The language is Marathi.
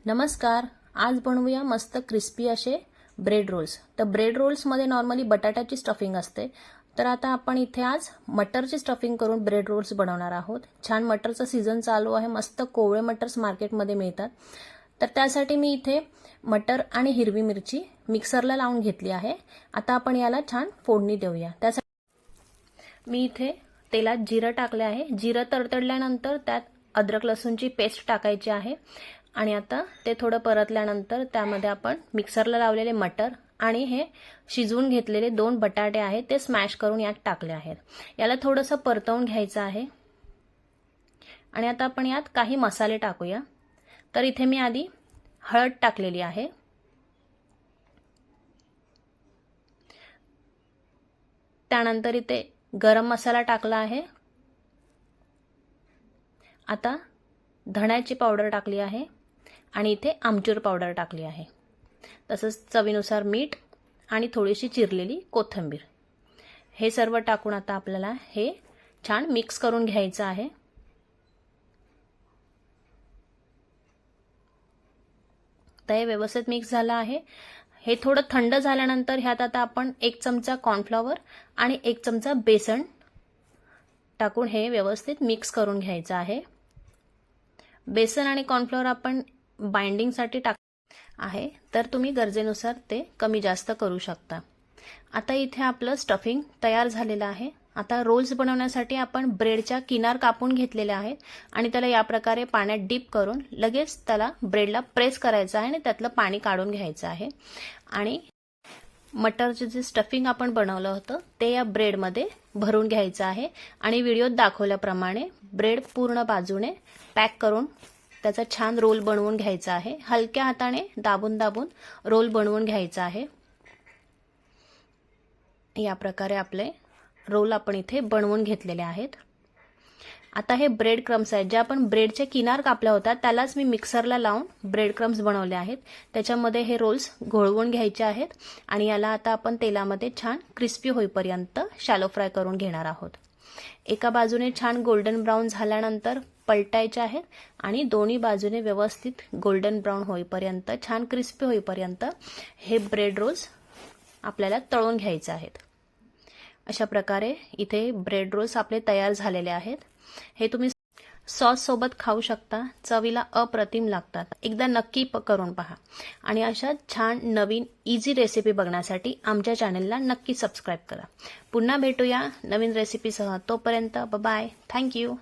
नमस्कार. आज बनवूया मस्त क्रिस्पी असे ब्रेड रोल्स. तर ब्रेड रोल्समध्ये नॉर्मली बटाट्याची स्टफिंग असते, तर आता आपण इथे आज मटरची स्टफिंग करून ब्रेड रोल्स बनवणार आहोत. छान मटरचा सीझन चालू आहे, मस्त कोवळे मटर्स मार्केटमध्ये मिळतात. तर त्यासाठी मी इथे मटर आणि हिरवी मिरची मिक्सरला लावून घेतली आहे. आता आपण याला छान फोडणी देऊया. त्यासाठी मी इथे तेलात जिरं टाकले आहे. जिरं तडतडल्यानंतर त्यात अद्रक लसूणची पेस्ट टाकायची आहे आणि आता ते थोडं परतल्यानंतर त्यामध्ये आपण मिक्सरला लावलेले मटर आणि हे शिजवून घेतलेले 2 बटाटे आहेत ते स्मॅश करून यात टाकले आहेत. याला थोडंसं परतवून घ्यायचं आहे आणि आता आपण यात काही मसाले टाकूया. तर इथे मी आधी हळद टाकलेली आहे, त्यानंतर इथे गरम मसाला टाकला आहे. आता धण्याची पावडर टाकली आहे आणि इथे आमचूर पावडर टाकली आहे. तसंच चवीनुसार मीठ आणि थोडीशी चिरलेली कोथिंबीर. हे सर्व टाकून आता आपल्याला हे छान मिक्स करून घ्यायचं आहे. तर हे व्यवस्थित मिक्स झालं आहे. हे थोडं थंड झाल्यानंतर ह्यात आता आपण 1 चमचा कॉर्नफ्लॉवर आणि 1 चमचा बेसन टाकून हे व्यवस्थित मिक्स करून घ्यायचं आहे. बेसन आणि कॉर्नफ्लॉवर आपण बाइंडिंगसाठी टाक आहे, तर तुम्ही गरजेनुसार ते कमी जास्त करू शकता. आता इथे आपलं स्टफिंग तयार झालेलं आहे. आता रोल्स बनवण्यासाठी आपण ब्रेडच्या किनार कापून घेतलेल्या आहेत आणि त्याला या प्रकारे पाण्यात डीप करून लगेच त्याला ब्रेडला प्रेस करायचं आहे आणि त्यातलं पाणी काढून घ्यायचं आहे आणि मटरचे जे स्टफिंग आपण बनवलं होतं ते या ब्रेडमध्ये भरून घ्यायचं आहे आणि व्हिडिओत दाखवल्याप्रमाणे ब्रेड पूर्ण बाजूने पॅक करून त्याचा छान रोल बनवून घ्यायचा आहे. हलक्या हाताने दाबून दाबून रोल बनवून घ्यायचा आहे. या प्रकारे आपले रोल आपण इथे बनवून घेतलेले आहेत. आता हे ब्रेड क्रम्स आहेत, जे आपण ब्रेडचे किनार कापल्या होत्या त्यालाच मी मिक्सरला लावून ब्रेड क्रम्स बनवले आहेत. त्याच्यामध्ये हे रोल्स घोळवून घ्यायचे आहेत आणि याला आता आपण तेलामध्ये छान क्रिस्पी होईपर्यंत शॅलो फ्राय करून घेणार आहोत. एका बाजूने छान गोल्डन ब्राऊन झाल्यानंतर पलटायचे आहेत आणि दोन्ही बाजूने व्यवस्थित गोल्डन ब्राऊन होईपर्यंत, छान क्रिस्पी होईपर्यंत हे ब्रेड रोल्स आपल्याला तळून घ्यायचे आहेत. अशा प्रकारे इथे ब्रेड रोल्स आपले तयार झालेले आहेत. हे तुम्ही सॉस सोबत खाऊ शकता. चवीला अप्रतिम लागतात. एकदा नक्की करून पहा आणि अशा छान नवीन इझी रेसिपी बघण्यासाठी आमच्या चॅनलला नक्की सबस्क्राईब करा. पुन्हा भेटूया नवीन रेसिपीसह. तोपर्यंत बाय. थँक्यू.